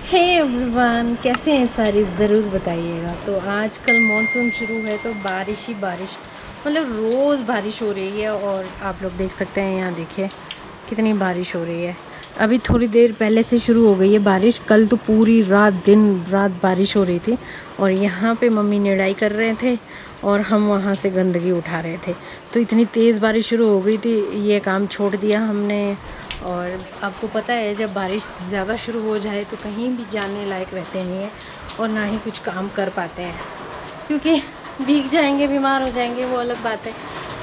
Hey everyone, कैसे हैं सारे, ज़रूर बताइएगा। तो आजकल मॉनसून शुरू है तो बारिश ही बारिश, मतलब रोज़ बारिश हो रही है। और आप लोग देख सकते हैं, यहाँ देखिए कितनी बारिश हो रही है। अभी थोड़ी देर पहले से शुरू हो गई है बारिश। कल तो पूरी रात दिन रात बारिश हो रही थी और यहाँ पे मम्मी निराई कर रहे थे और हम वहाँ से गंदगी उठा रहे थे। तो इतनी तेज़ बारिश शुरू हो गई थी, ये काम छोड़ दिया हमने। और आपको पता है, जब बारिश ज़्यादा शुरू हो जाए तो कहीं भी जाने लायक रहते नहीं हैं और ना ही कुछ काम कर पाते हैं, क्योंकि भीग जाएंगे, बीमार हो जाएंगे, वो अलग बात है।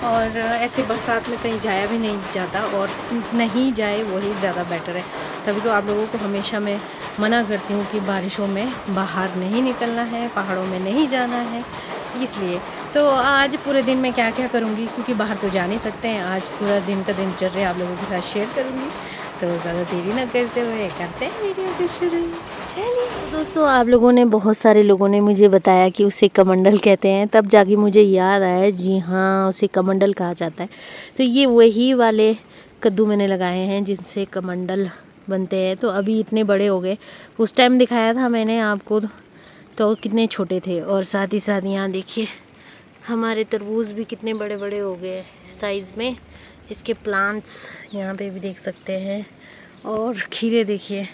और ऐसे बरसात में कहीं जाया भी नहीं जाता, और नहीं जाए वही ज़्यादा बेटर है। तभी तो आप लोगों को हमेशा मैं मना करती हूँ कि बारिशों में बाहर नहीं निकलना है, पहाड़ों में नहीं जाना है। इसलिए तो आज पूरे दिन मैं क्या क्या करूँगी, क्योंकि बाहर तो जा नहीं सकते हैं, आज पूरा दिन का दिनचर्या आप लोगों के साथ शेयर करूँगी। तो ज़्यादा देरी ना करते हुए करते हैं वीडियो को शुरू। चलिए दोस्तों, आप लोगों ने, बहुत सारे लोगों ने मुझे बताया कि उसे कमंडल कहते हैं, तब जाके मुझे याद आया, जी हाँ, उसे कमंडल कहा जाता है। तो ये वही वाले कद्दू मैंने लगाए हैं जिनसे कमंडल बनते हैं। तो अभी इतने बड़े हो गए, उस टाइम दिखाया था मैंने आपको तो कितने छोटे थे। और साथ ही साथ यहाँ देखिए हमारे तरबूज भी कितने बड़े बड़े हो गए साइज़ में। इसके प्लांट्स यहाँ पे भी देख सकते हैं। और खीरे देखिए,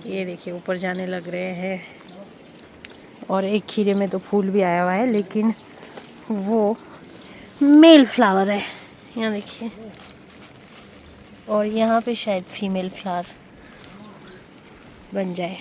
ये देखिए ऊपर जाने लग रहे हैं। और एक खीरे में तो फूल भी आया हुआ है, लेकिन वो मेल फ्लावर है, यहाँ देखिए। और यहाँ पे शायद फीमेल फ्लावर बन जाए।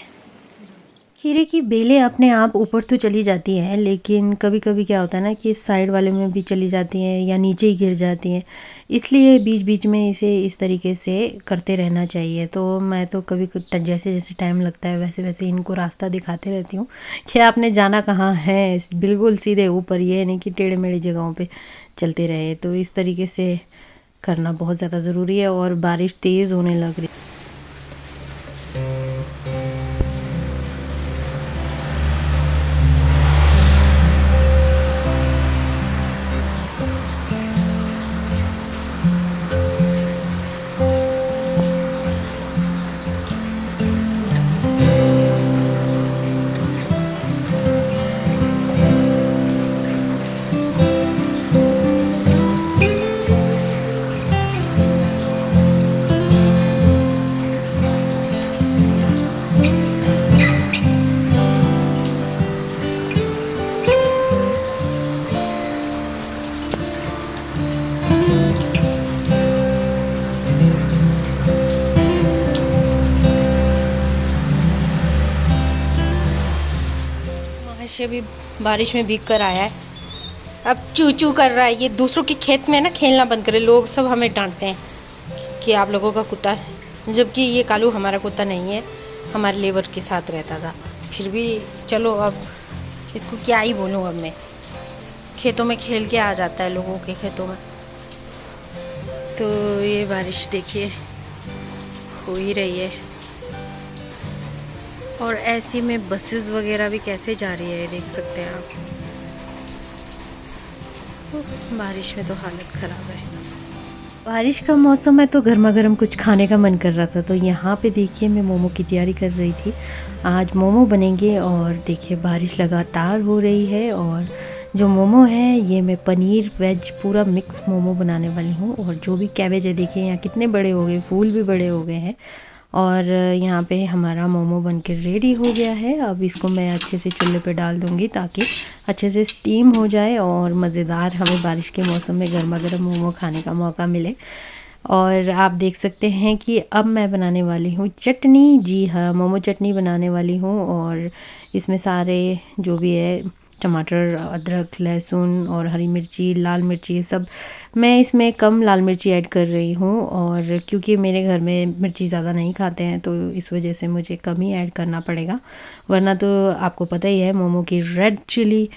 खीरे की बेलें अपने आप ऊपर तो चली जाती हैं, लेकिन कभी कभी क्या होता है ना कि साइड वाले में भी चली जाती हैं या नीचे ही गिर जाती हैं। इसलिए बीच बीच में इसे इस तरीके से करते रहना चाहिए। तो मैं तो कभी जैसे जैसे टाइम लगता है वैसे वैसे इनको रास्ता दिखाते रहती हूँ कि आपने जाना कहाँ है, बिल्कुल सीधे ऊपर, ये नहीं कि टेढ़े मेढ़े जगहों पर चलते रहे। तो इस तरीके से करना बहुत ज़्यादा ज़रूरी है। और बारिश तेज़ होने लग रही। महेश भी बारिश में भीग कर आया है, अब चू चू कर रहा है। ये दूसरों के खेत में ना खेलना बंद करे, लोग सब हमें डांटते हैं कि आप लोगों का कुत्ता है, जबकि ये कालू हमारा कुत्ता नहीं है, हमारे लेबर के साथ रहता था। फिर भी चलो, अब इसको क्या ही बोलूँ। अब मैं खेतों में खेल के आ जाता है, लोगों के खेतों में। तो ये बारिश देखिए हो ही रही है। और ऐसी में बसेस वगैरह भी कैसे जा रही है, देख सकते हैं आप। बारिश में तो हालत ख़राब है। बारिश का मौसम है तो गर्मा गर्म कुछ खाने का मन कर रहा था। तो यहाँ पे देखिए मैं मोमो की तैयारी कर रही थी। आज मोमो बनेंगे और देखिए बारिश लगातार हो रही है। और जो मोमो है ये मैं पनीर वेज पूरा मिक्स मोमो बनाने वाली हूँ। और जो भी कैबेज है देखिए यहाँ कितने बड़े हो गए, फूल भी बड़े हो गए हैं। और यहाँ पे हमारा मोमो बनके रेडी हो गया है। अब इसको मैं अच्छे से चूल्हे पे डाल दूँगी ताकि अच्छे से स्टीम हो जाए और मज़ेदार हमें बारिश के मौसम में गर्मा गर्म मोमो खाने का मौका मिले। और आप देख सकते हैं कि अब मैं बनाने वाली हूँ चटनी। जी हाँ, मोमो चटनी बनाने वाली हूँ। और इसमें सारे जो भी है, टमाटर, अदरक, लहसुन और हरी मिर्ची, लाल मिर्ची, सब मैं इसमें कम लाल मिर्ची ऐड कर रही हूँ। और क्योंकि मेरे घर में मिर्ची ज़्यादा नहीं खाते हैं तो इस वजह से मुझे कम ही ऐड करना पड़ेगा, वरना तो आपको पता ही है मोमो की रेड चिली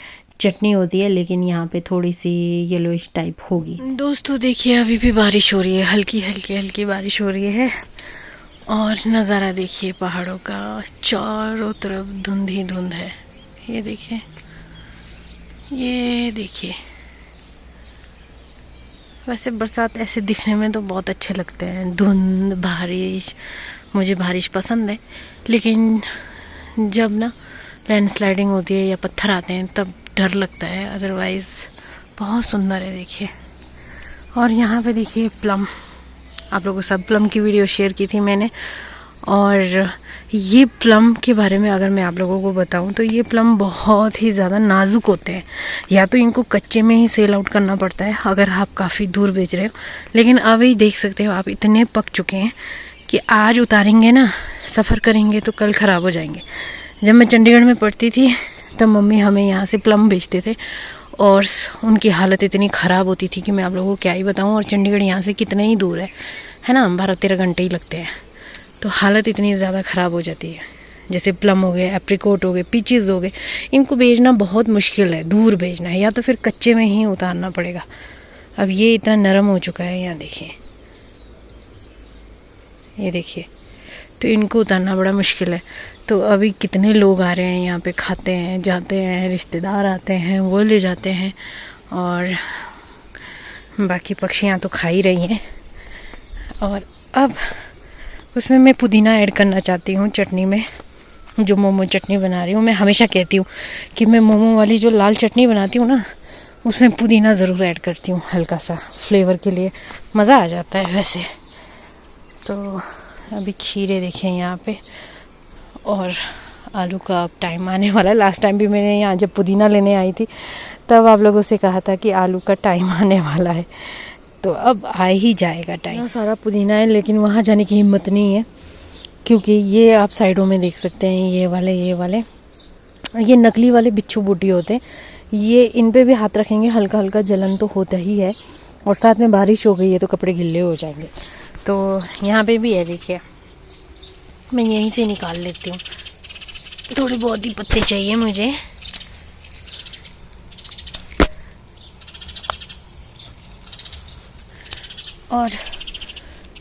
चटनी होती है, लेकिन यहाँ पे थोड़ी सी येलोइश टाइप होगी। दोस्तों देखिए अभी भी बारिश हो रही है, हल्की हल्की हल्की बारिश हो रही है। और नज़ारा देखिए पहाड़ों का, चारों तरफ धुंध ही धुंध है। ये देखिए, ये देखिए। वैसे बरसात ऐसे दिखने में तो बहुत अच्छे लगते हैं, धुंध, बारिश, मुझे बारिश पसंद है, लेकिन जब ना लैंडस्लाइडिंग होती है या पत्थर आते हैं तब डर लगता है, अदरवाइज़ बहुत सुंदर है। देखिए, और यहाँ पे देखिए प्लम, आप लोगों को सब प्लम की वीडियो शेयर की थी मैंने। और ये प्लम के बारे में अगर मैं आप लोगों को बताऊं तो ये प्लम बहुत ही ज़्यादा नाजुक होते हैं, या तो इनको कच्चे में ही सेल आउट करना पड़ता है अगर आप काफ़ी दूर बेच रहे हो, लेकिन अभी देख सकते हो आप इतने पक चुके हैं कि आज उतारेंगे ना, सफ़र करेंगे तो कल ख़राब हो जाएंगे। जब मैं चंडीगढ़ में पढ़ती थी तब मम्मी हमें यहाँ से प्लम बेचते थे और उनकी हालत इतनी ख़राब होती थी कि मैं आप लोगों को क्या ही बताऊँ। और चंडीगढ़ यहाँ से कितने ही दूर है ना, 12-13 घंटे ही लगते हैं, तो हालत इतनी ज़्यादा ख़राब हो जाती है। जैसे प्लम हो गए, एप्रिकॉट हो गए, पीचेस हो गए, इनको बेचना बहुत मुश्किल है, दूर भेजना है या तो फिर कच्चे में ही उतारना पड़ेगा। अब ये इतना नरम हो चुका है, यहाँ देखिए, ये देखिए, तो इनको उतारना बड़ा मुश्किल है। तो अभी कितने लोग आ रहे हैं यहाँ पे, खाते हैं, जाते हैं, रिश्तेदार आते हैं, वो ले जाते हैं, और बाकी पक्षियाँ तो खा ही रही हैं। और अब उसमें मैं पुदीना ऐड करना चाहती हूँ चटनी में, जो मोमो चटनी बना रही हूँ। मैं हमेशा कहती हूँ कि मैं मोमो वाली जो लाल चटनी बनाती हूँ ना, उसमें पुदीना ज़रूर ऐड करती हूँ, हल्का सा फ्लेवर के लिए, मज़ा आ जाता है वैसे। तो अभी खीरे देखें यहाँ पे, और आलू का अब टाइम आने वाला है। लास्ट टाइम भी मैंने यहाँ जब पुदीना लेने आई थी तब आप लोगों से कहा था कि आलू का टाइम आने वाला है, तो अब आ ही जाएगा टाइम। सारा पुदीना है, लेकिन वहाँ जाने की हिम्मत नहीं है, क्योंकि ये आप साइडों में देख सकते हैं, ये वाले ये नकली वाले बिच्छू बूटी होते हैं। ये इन पे भी हाथ रखेंगे हल्का हल्का जलन तो होता ही है, और साथ में बारिश हो गई है तो कपड़े गिल्ले हो जाएंगे। तो यहाँ पे भी है, देखिए, मैं यहीं से निकाल लेती हूँ, थोड़े बहुत ही पत्ते चाहिए मुझे। और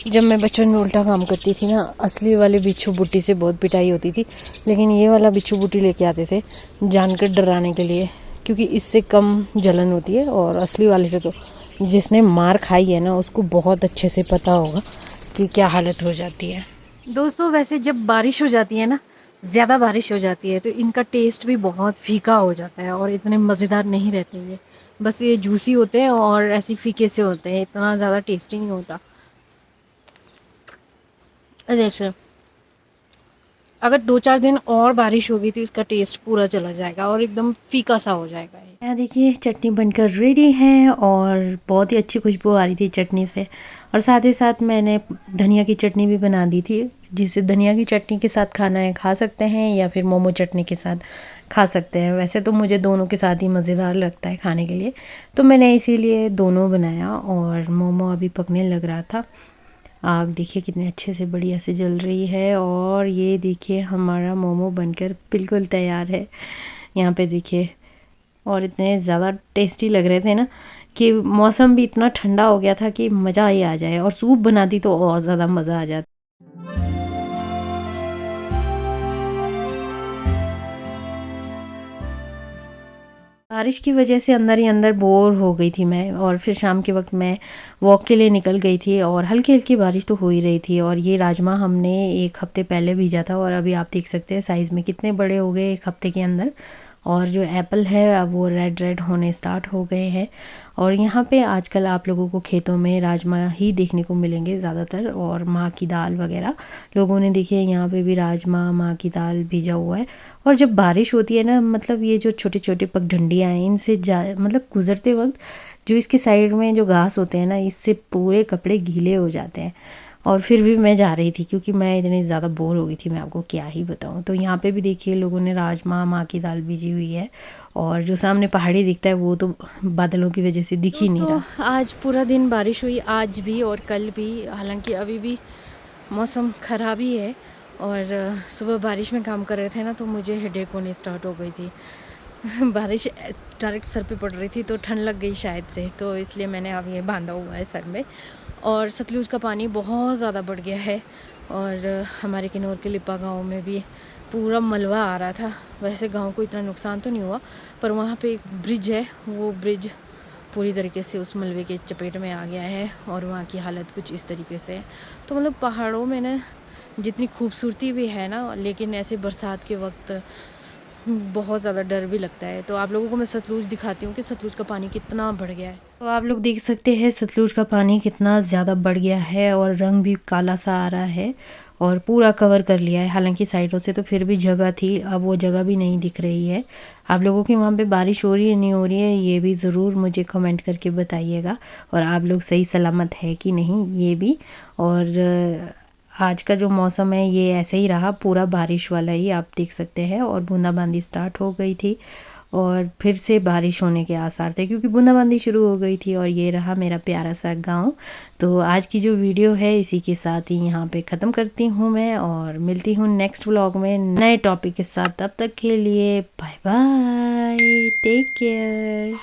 जब मैं बचपन में उल्टा काम करती थी ना, असली वाले बिच्छू बुट्टी से बहुत पिटाई होती थी, लेकिन ये वाला बिच्छू बुट्टी लेके आते थे जानकर डराने के लिए, क्योंकि इससे कम जलन होती है। और असली वाले से तो जिसने मार खाई है ना, उसको बहुत अच्छे से पता होगा कि क्या हालत हो जाती है। दोस्तों, वैसे जब बारिश हो जाती है ना, ज़्यादा बारिश हो जाती है, तो इनका टेस्ट भी बहुत फीका हो जाता है और इतने मज़ेदार नहीं रहते ये। बस ये जूसी होते हैं और ऐसे फीके से होते हैं, इतना ज़्यादा टेस्टी नहीं होता। जैसे अगर 2-4 दिन और बारिश होगी तो इसका टेस्ट पूरा चला जाएगा और एकदम फीका सा हो जाएगा। यहाँ देखिए चटनी बनकर रेडी है, और बहुत ही अच्छी खुशबू आ रही थी चटनी से। और साथ ही साथ मैंने धनिया की चटनी भी बना दी थी, जिसे धनिया की चटनी के साथ खाना है खा सकते हैं, या फिर मोमो चटनी के साथ खा सकते हैं। वैसे तो मुझे दोनों के साथ ही मज़ेदार लगता है खाने के लिए, तो मैंने इसीलिए दोनों बनाया। और मोमो अभी पकने लग रहा था, आग देखिए कितने अच्छे से बढ़िया से जल रही है, और ये देखिए हमारा मोमो बनकर बिल्कुल तैयार है। यहाँ पे देखिए, और इतने ज़्यादा टेस्टी लग रहे थे ना कि मौसम भी इतना ठंडा हो गया था कि मज़ा ही आ जाए, और सूप बना दी तो और ज़्यादा मज़ा आ जाता। बारिश की वजह से अंदर ही अंदर बोर हो गई थी मैं, और फिर शाम के वक्त मैं वॉक के लिए निकल गई थी, और हल्की हल्की बारिश तो हो ही रही थी। और ये राजमा हमने 1 हफ्ते पहले भेजा था, और अभी आप देख सकते हैं साइज़ में कितने बड़े हो गए 1 हफ्ते के अंदर। और जो एप्पल है अब वो रेड रेड होने स्टार्ट हो गए हैं। और यहाँ पे आजकल आप लोगों को खेतों में राजमा ही देखने को मिलेंगे ज़्यादातर, और माँ की दाल वगैरह। लोगों ने देखिए यहाँ पे भी राजमा, माँ की दाल भेजा हुआ है। और जब बारिश होती है ना, मतलब ये जो छोटे छोटे पगडंडियाँ हैं, इनसे मतलब गुज़रते वक्त जो इसके साइड में जो घास होते हैं ना, इससे पूरे कपड़े गीले हो जाते हैं। और फिर भी मैं जा रही थी, क्योंकि मैं इतनी ज़्यादा बोर हो गई थी, मैं आपको क्या ही बताऊँ। तो यहाँ पे भी देखिए लोगों ने राजमा, माँ की दाल भेजी हुई है, और जो सामने पहाड़ी दिखता है वो तो बादलों की वजह से दिख ही नहीं रहा। आज पूरा दिन बारिश हुई, आज भी और कल भी, हालांकि अभी भी मौसम ख़राब ही है। और सुबह बारिश में काम कर रहे थे ना, तो मुझे हेडेक होनी स्टार्ट हो गई थी। बारिश डायरेक्ट सर पे पड़ रही थी, तो ठंड लग गई शायद से, तो इसलिए मैंने अब ये बांधा हुआ है सर में। और सतलुज का पानी बहुत ज़्यादा बढ़ गया है, और हमारे किन्नौर के लिपा गांव में भी पूरा मलबा आ रहा था। वैसे गांव को इतना नुकसान तो नहीं हुआ, पर वहाँ पे एक ब्रिज है, वो ब्रिज पूरी तरीके से उस मलबे के चपेट में आ गया है, और वहाँ की हालत कुछ इस तरीके से है। तो मतलब पहाड़ों में ना जितनी खूबसूरती भी है ना, लेकिन ऐसे बरसात के वक्त बहुत ज़्यादा डर भी लगता है। तो आप लोगों को मैं सतलुज दिखाती हूँ कि सतलुज का पानी कितना बढ़ गया है। तो आप लोग देख सकते हैं सतलुज का पानी कितना ज़्यादा बढ़ गया है और रंग भी काला सा आ रहा है और पूरा कवर कर लिया है। हालांकि साइडों से तो फिर भी जगह थी, अब वो जगह भी नहीं दिख रही है। आप लोगों के वहाँ पे बारिश हो रही है नहीं हो रही है, ये भी ज़रूर मुझे कमेंट करके बताइएगा। और आप लोग सही सलामत है कि नहीं ये भी। और आज का जो मौसम है ये ऐसे ही रहा, पूरा बारिश वाला ही आप देख सकते हैं। और बूंदाबांदी स्टार्ट हो गई थी और फिर से बारिश होने के आसार थे, क्योंकि बूंदाबांदी शुरू हो गई थी। और ये रहा मेरा प्यारा सा गांव। तो आज की जो वीडियो है इसी के साथ ही यहाँ पे ख़त्म करती हूँ मैं, और मिलती हूँ नेक्स्ट व्लॉग में नए टॉपिक के साथ। तब तक के लिए बाय बाय, टेक केयर।